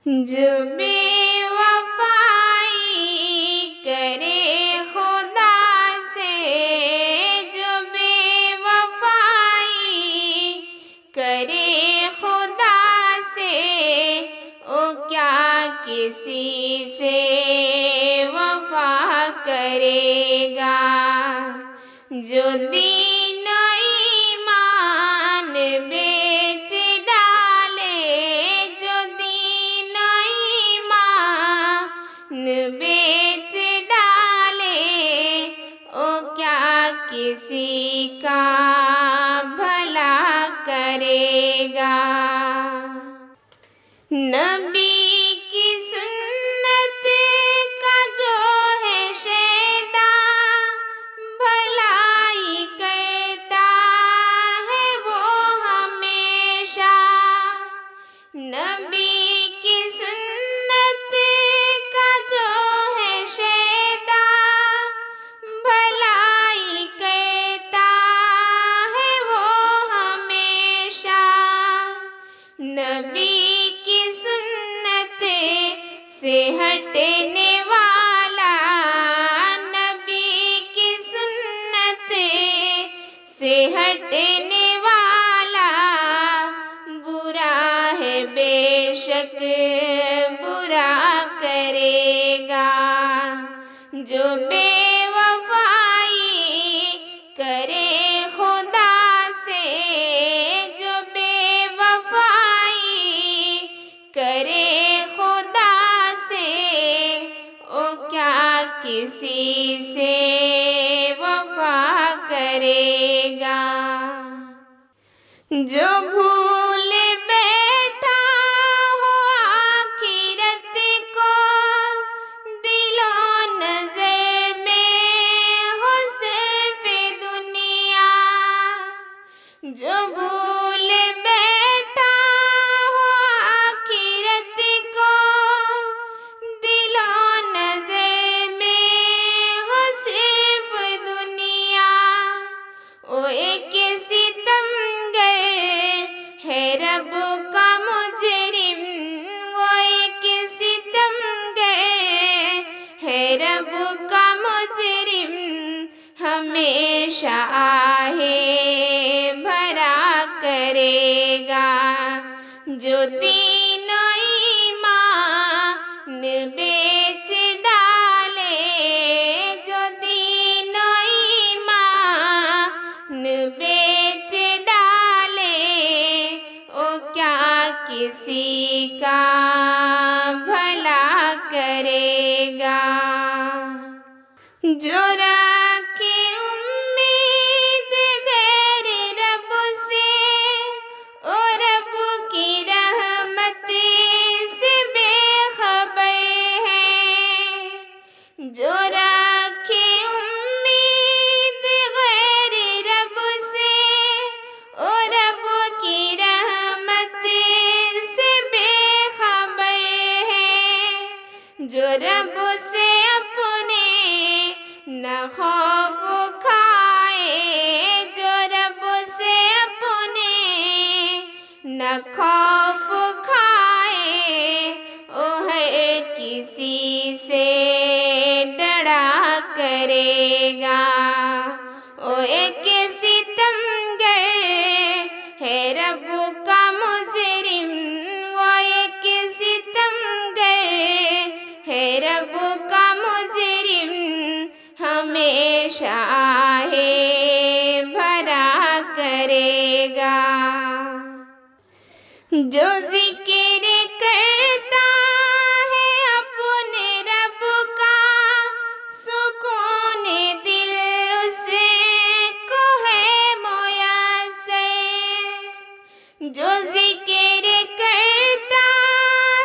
जो बेवफाई करे खुदा से, जो बेवफाई करे खुदा से, ओ क्या किसी से वफा करेगा। जो दीन ईमान बेच डाले, जो दीन ईमान बेच डाले, ओ क्या किसी का भला करेगा। नबी की सुन्नत का जो है शेदा, भलाई करता है वो हमेशा। नबी की सुन्नत का जो है शेदा, भलाई करता है वो हमेशा। नबी की सुन्नत से हटने वाला, नबी की सुन्नत से हटने वाला बुरा है बेशक बुरा करेगा। जो बेवफाई करे खुदा से, जो बेवफाई करे खुदा से, ओ क्या किसी से वफा करेगा। जो भूल बैठा हो आखिरत को, दिलो नजर में हो सिर्फ दुनिया। जो भूल बैठा हो आखिरत को, दिलो नजर में हो सिर्फ दुनिया। ओ एक सितमगर है रब का मुजरिम, वो एक सितमगर है रब का मुजरिम, हमेशा आहे भरा करेगा। जो दीन ईमान बेच डाले, जो दीन ईमान बेच डाले, ओ क्या किसी का भला करेगा। जो रखे उम्मीद गैर रब से, ओ रब की रहमत से बेखबर है। जो रखे उम्मीद गैर रब से, ओ रब की रहमत से बेखबर है। जो रब से अपने न खौफ खाए, जो रब से अपने न खौफ खाए, ओ हर किसी से डरा करेगा। ओ एक सितमगर है रब का मुजरिम, वो एक सितमगर है रब का मुजरिम, हमेशा आहे भरा करेगा। जो जिक्र करता है अपने रब का, सुकून दिल उसे को है मुयस्सर। जो जिक्र करता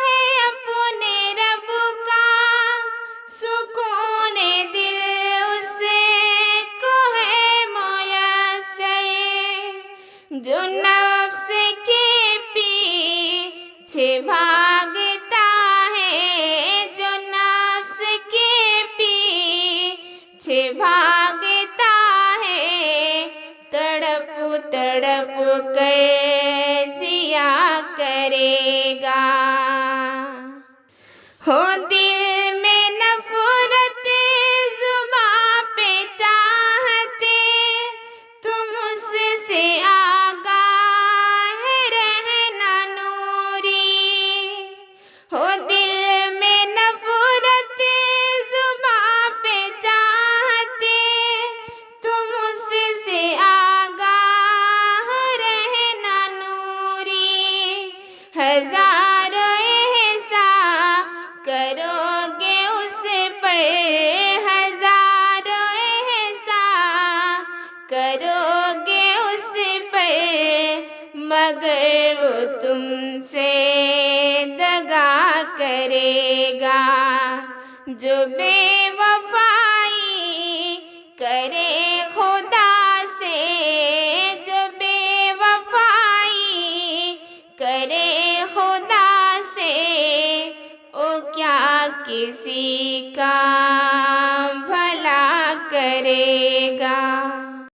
है अपने रब का, सुकून दिल उसे को है मुयस्सर। जो नफ्स के पीछे भागता है, जो नफ्स के पीछे भागता है, तड़प तड़प कर जिया करेगा। हो दिल में नफरत, जुबां पे चाहते, तुम उससे आगाह रहना नूरी। हो दिल में नफरत, जुबां पे चाहते, तुम उससे आगाह रहना नूरी। हजारों करोगे उस पर, हजारों एहसान करोगे उस पर, मगर वो तुमसे दगा करेगा। जो बेवफाई करे खुदा से, जो बेवफाई करे खुदा से, ओ क्या किसी का भला करेगा।